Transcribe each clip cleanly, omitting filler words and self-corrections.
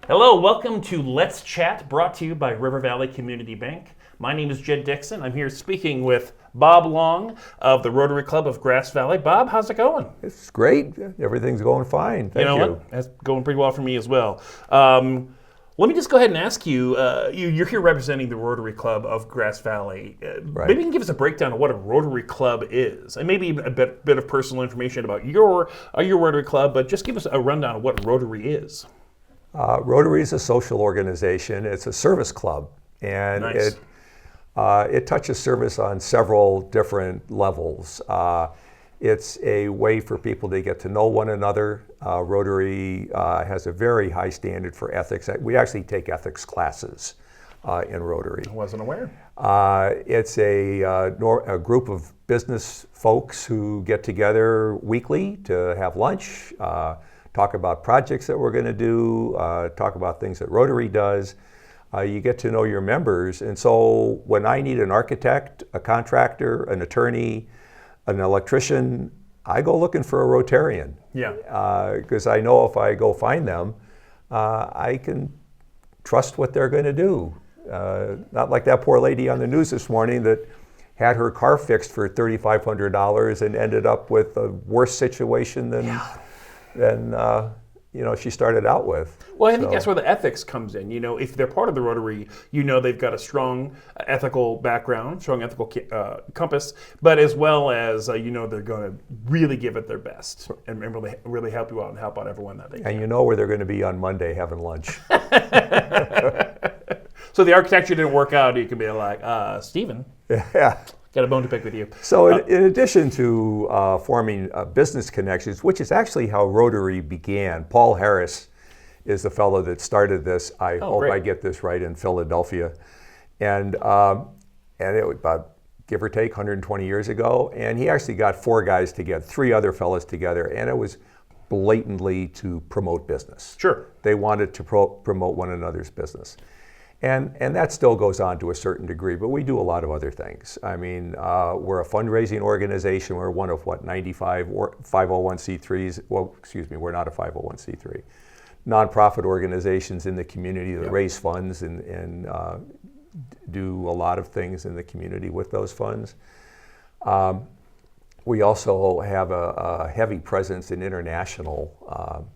Hello, welcome to Let's Chat, brought to you by River Valley Community Bank. My name is Jed Dixon. I'm here speaking with Bob Long of the Rotary Club of Grass Valley. Bob, how's it going? It's great. Everything's going fine. Thank you. What? That's going pretty well for me as well. Let me just go ahead and ask you, you're here representing the Rotary Club of Grass Valley. Right. Maybe you can give us a breakdown of what a Rotary Club is, and maybe a bit of personal information about your Rotary Club, but just give us a rundown of what Rotary is. Rotary is a social organization. It's a service club, and Nice. it touches service on several different levels. It's a way for people to get to know one another. Rotary has a very high standard for ethics. We actually take ethics classes in Rotary. I wasn't aware. It's a group of business folks who get together weekly to have lunch, talk about projects that we're going to do, talk about things that Rotary does. You get to know your members, and so when I need an architect, a contractor, an attorney, an electrician, I go looking for a Rotarian. Yeah. Because I know if I go find them, I can trust what they're going to do. Not like that poor lady on the news this morning that had her car fixed for $3,500 and ended up with a worse situation than she started out with. Well, I think that's where the ethics comes in. You know, if they're part of the Rotary, they've got a strong ethical background, strong ethical compass, but as well as, they're going to really give it their best and really help you out and help out everyone that they can. And you know where they're going to be on Monday having lunch. So the architecture didn't work out, you can be like, Stephen. Yeah. Got a bone to pick with you. So in addition to forming business connections, which is actually how Rotary began, Paul Harris is the fellow that started this. I hope great. I get this right, in Philadelphia. And it was about, give or take, 120 years ago. And he actually got three other fellows together, and it was blatantly to promote business. Sure. They wanted to promote one another's business. And that still goes on to a certain degree, but we do a lot of other things. I mean, we're a fundraising organization. We're one of 95 501c3s. Well, excuse me, we're not a 501c3. Nonprofit organizations in the community that raise funds and do a lot of things in the community with those funds. We also have a heavy presence in international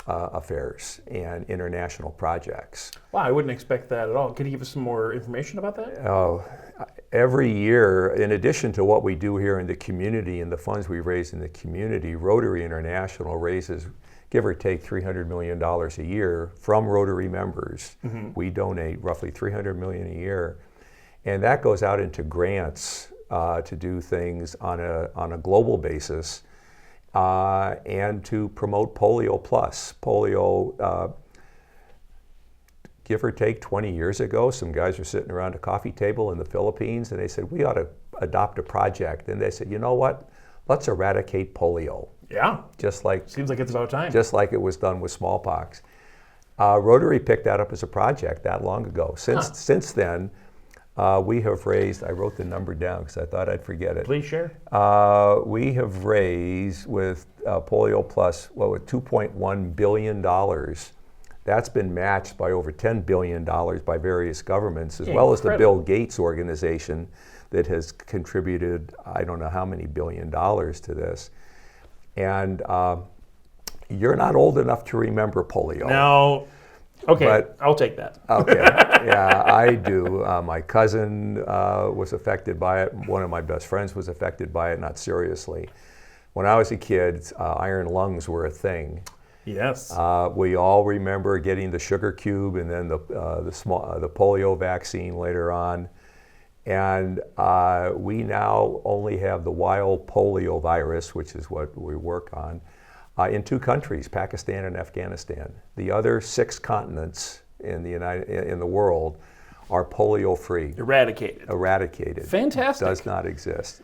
affairs and international projects. Wow, I wouldn't expect that at all. Can you give us some more information about that? Every year, in addition to what we do here in the community and the funds we raise in the community, Rotary International raises, give or take, $300 million a year from Rotary members. Mm-hmm. We donate roughly $300 million a year, and that goes out into grants to do things on a global basis. And to promote Polio Plus. Polio, give or take 20 years ago, some guys were sitting around a coffee table in the Philippines, and they said, we ought to adopt a project. And they said, you know what? Let's eradicate polio. Yeah. Seems like it's about time. Just like it was done with smallpox. Rotary picked that up as a project that long ago. Since then, we have raised, I wrote the number down because I thought I'd forget it. Please share. We have raised with Polio Plus, with $2.1 billion. That's been matched by over $10 billion by various governments, as well as the Bill Gates organization that has contributed, I don't know how many $billion to this. And you're not old enough to remember polio. No. Okay, but I'll take that. Okay, yeah, I do. My cousin was affected by it. One of my best friends was affected by it, not seriously. When I was a kid, iron lungs were a thing. Yes. We all remember getting the sugar cube and then the polio vaccine later on. And we now only have the wild polio virus, which is what we work on, in two countries, Pakistan and Afghanistan. The other 6 continents in the world are polio-free. Eradicated. Fantastic. Does not exist.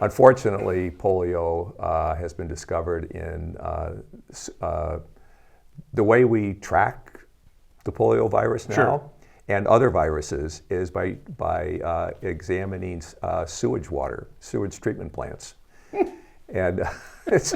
Unfortunately, polio has been discovered in the way we track the polio virus now. Sure. And other viruses is by examining sewage treatment plants. And it's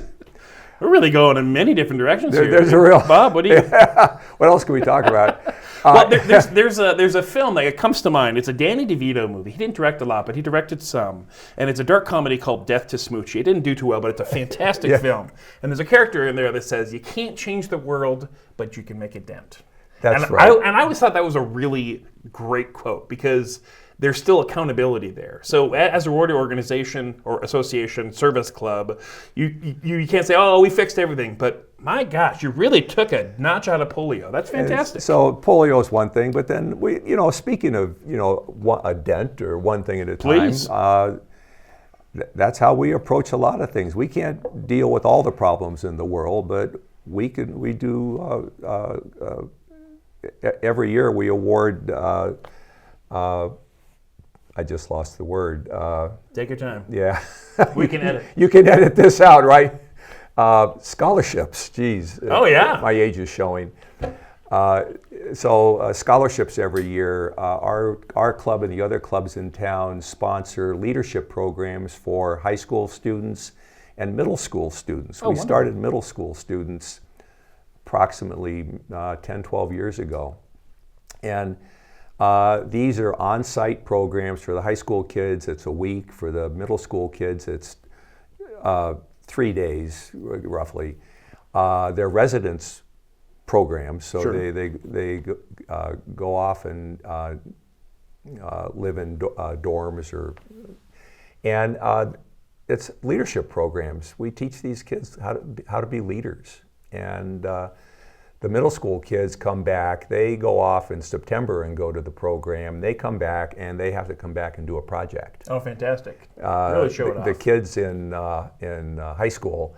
We're really going in many different directions here. There's a real Bob. What do you? What else can we talk about? Well, there's a film that comes to mind. It's a Danny DeVito movie. He didn't direct a lot, but he directed some, and it's a dark comedy called Death to Smoochie. It didn't do too well, but it's a fantastic film. And there's a character in there that says, "You can't change the world, but you can make a dent." That's right. I always thought that was a really great quote because there's still accountability there. So as a Rotary organization or association, service club, you can't say, "Oh, we fixed everything," but my gosh, you really took a notch out of polio. That's fantastic. So polio is one thing, but then speaking of a dent or one thing at a time, that's how we approach a lot of things. We can't deal with all the problems in the world, but we do. Every year we award. I just lost the word. Take your time. Yeah. We can edit. You can edit this out, right? Scholarships, geez. Oh, yeah. My age is showing. So scholarships every year. Our club and the other clubs in town sponsor leadership programs for high school students and middle school students. We started middle school students approximately 10, 12 years ago. And these are on-site programs for the high school kids. It's a week. For the middle school kids, it's 3 days, roughly. They're residence programs, so they go off and live in dorms, and it's leadership programs. We teach these kids how to be leaders, and the middle school kids come back. They go off in September and go to the program. They come back and they have to come back and do a project. Oh, fantastic! Really show it off. The kids in high school,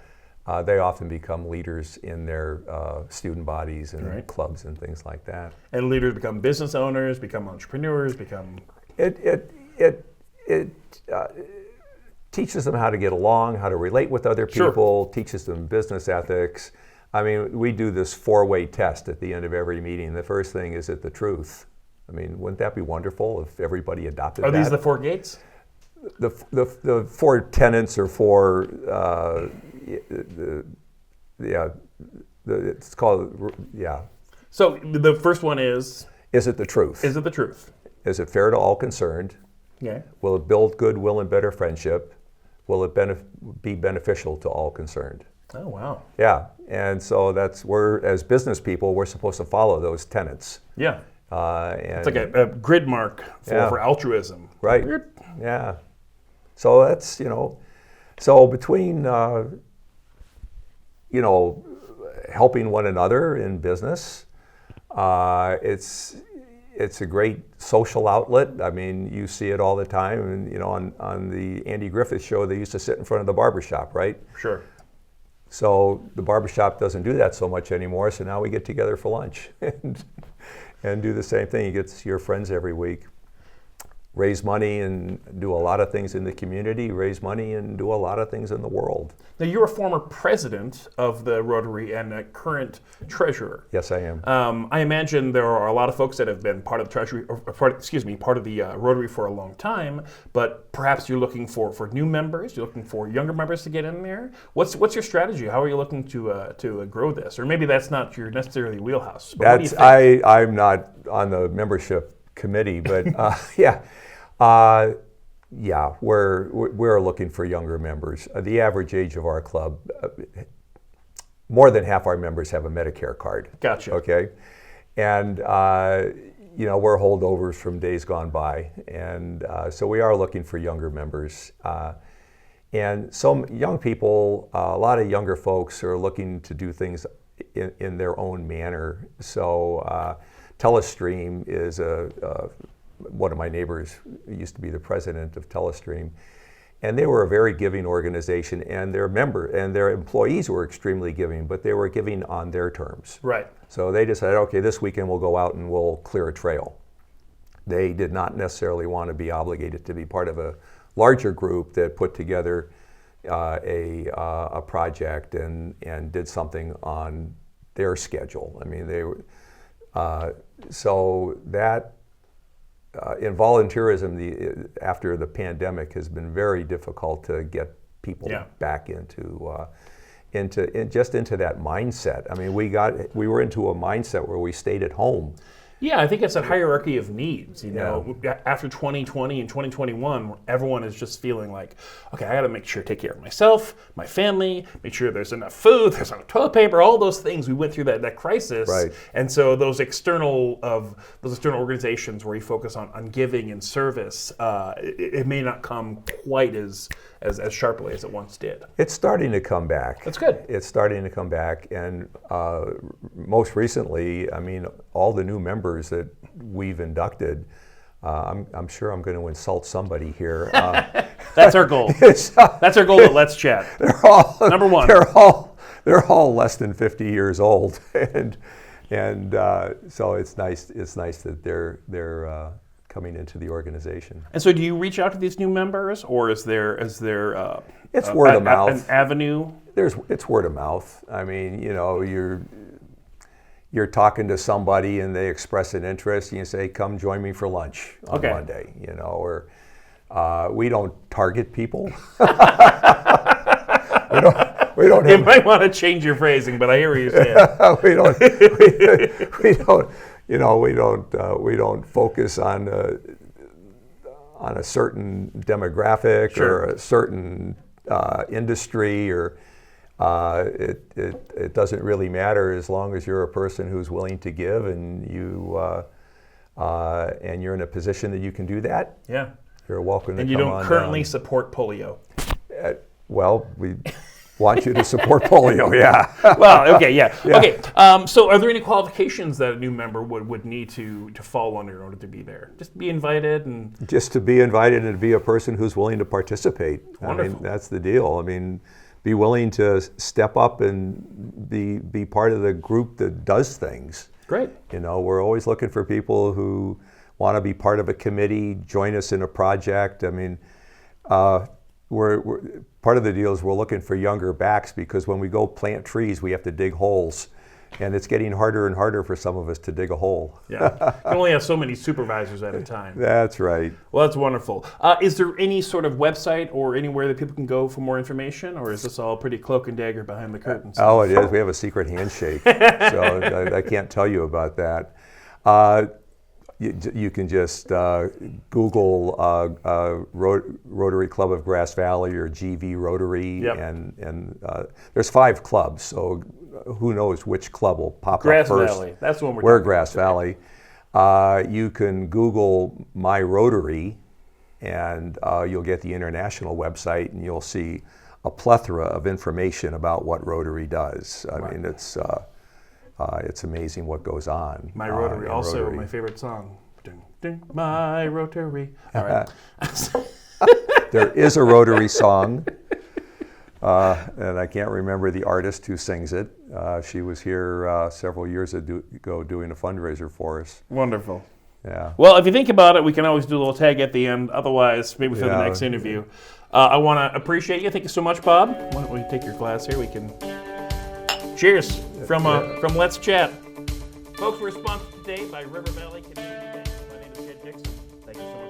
they often become leaders in their student bodies and clubs and things like that. And leaders become business owners, become entrepreneurs, become. It teaches them how to get along, how to relate with other people. Teaches them business ethics. I mean, we do this 4-way test at the end of every meeting. The first thing, is it the truth? I mean, wouldn't that be wonderful if everybody adopted that? Are these the 4 gates? The 4 tenets or 4, it's called, So the first one is it the truth? Is it the truth? Is it fair to all concerned? Yeah. Will it build goodwill and better friendship? Will it be beneficial to all concerned? Oh, wow. Yeah, and so we're, as business people, we're supposed to follow those tenets. Yeah. And it's like a grid mark for altruism. Right. Yeah. So that's, so between, helping one another in business, it's a great social outlet. I mean, you see it all the time. And, on the Andy Griffith show, they used to sit in front of the barbershop, right? Sure. So the barbershop doesn't do that so much anymore, so now we get together for lunch and do the same thing. You get to see your friends every week. Raise money and do a lot of things in the community, raise money and do a lot of things in the world. Now, you're a former president of the Rotary and a current treasurer. Yes, I am. I imagine there are a lot of folks that have been part of the Treasury, part of the Rotary for a long time, but perhaps you're looking for new members, you're looking for younger members to get in there. What's your strategy? How are you looking to grow this? Or maybe that's not your necessarily wheelhouse. But what do you think? I'm not on the membership committee, but we're looking for younger members. The average age of our club, more than half our members have a Medicare card. Gotcha. Okay, and we're holdovers from days gone by, and so we are looking for younger members. And some young people, a lot of younger folks are looking to do things in their own manner. So Telestream is one of my neighbors used to be the president of Telestream, and they were a very giving organization, and their employees were extremely giving, but they were giving on their terms. Right. So they decided, okay, this weekend we'll go out and we'll clear a trail. They did not necessarily want to be obligated to be part of a larger group that put together a project and did something on their schedule. I mean, they were so that. In volunteerism, after the pandemic, has been very difficult to get people back into. just into that mindset. I mean, we were into a mindset where we stayed at home. Yeah, I think it's a hierarchy of needs. You know, after 2020 and 2021, everyone is just feeling like, okay, I got to make sure to take care of myself, my family, make sure there's enough food, there's enough toilet paper, all those things. We went through that crisis, Right. And so those external organizations where you focus on giving and service, it may not come quite as sharply as it once did. It's starting to come back. That's good. It's starting to come back, and most recently, I mean, all the new members that we've inducted, I'm sure I'm going to insult somebody here. That's our goal. That's our goal at Let's Chat. They're all Number one. They're all less than 50 years old, and so it's nice. It's nice that they're coming into the organization. And so, do you reach out to these new members, or is there It's word of mouth. An avenue? It's word of mouth. I mean, you know, you're talking to somebody and they express an interest, and you say, "Come join me for lunch on Monday." You know, or we don't target people. we don't. You might want to change your phrasing, but I hear what you're saying. we don't focus on a certain demographic Sure. or a certain industry, or it doesn't really matter as long as you're a person who's willing to give, and you're in a position that you can do that. Yeah. You're welcome to And you come don't on currently down. support polio. Well, we want you to support polio, yeah. Well, okay, yeah. Okay, so are there any qualifications that a new member would need to fall under in order to be there? Just be invited and... Just to be invited and to be a person who's willing to participate. Wonderful. I mean, that's the deal. I mean, be willing to step up and be part of the group that does things. Great. You know, we're always looking for people who want to be part of a committee, join us in a project. I mean, we're part of the deal is we're looking for younger backs, because when we go plant trees, we have to dig holes, and it's getting harder and harder for some of us to dig a hole. Yeah, you only have so many supervisors at a time. That's right. Well, that's wonderful. Is there any sort of website or anywhere that people can go for more information, or is this all pretty cloak and dagger behind the curtains? Oh, it is. We have a secret handshake, so I can't tell you about that. You can just Google Rotary Club of Grass Valley or GV Rotary, Yep. and there's 5 clubs, so who knows which club will pop Grass up first. Valley. That's the one We're talking Grass about. Valley. You can Google My Rotary, and you'll get the international website, and you'll see a plethora of information about what Rotary does. I mean, it's amazing what goes on. My Rotary, in also Rotary. my favorite song. Ding, ding, my Rotary. All right. There is a Rotary song, and I can't remember the artist who sings it. She was here several years ago doing a fundraiser for us. Wonderful. Yeah. Well, if you think about it, we can always do a little tag at the end. Otherwise, maybe for the Yeah. next interview. I want to appreciate you. Thank you so much, Bob. Why don't we take your glass here? We can... Cheers from Let's Chat. Folks, we're sponsored today by River Valley Community Bank. My name is Jed Dixon. Thank you so much.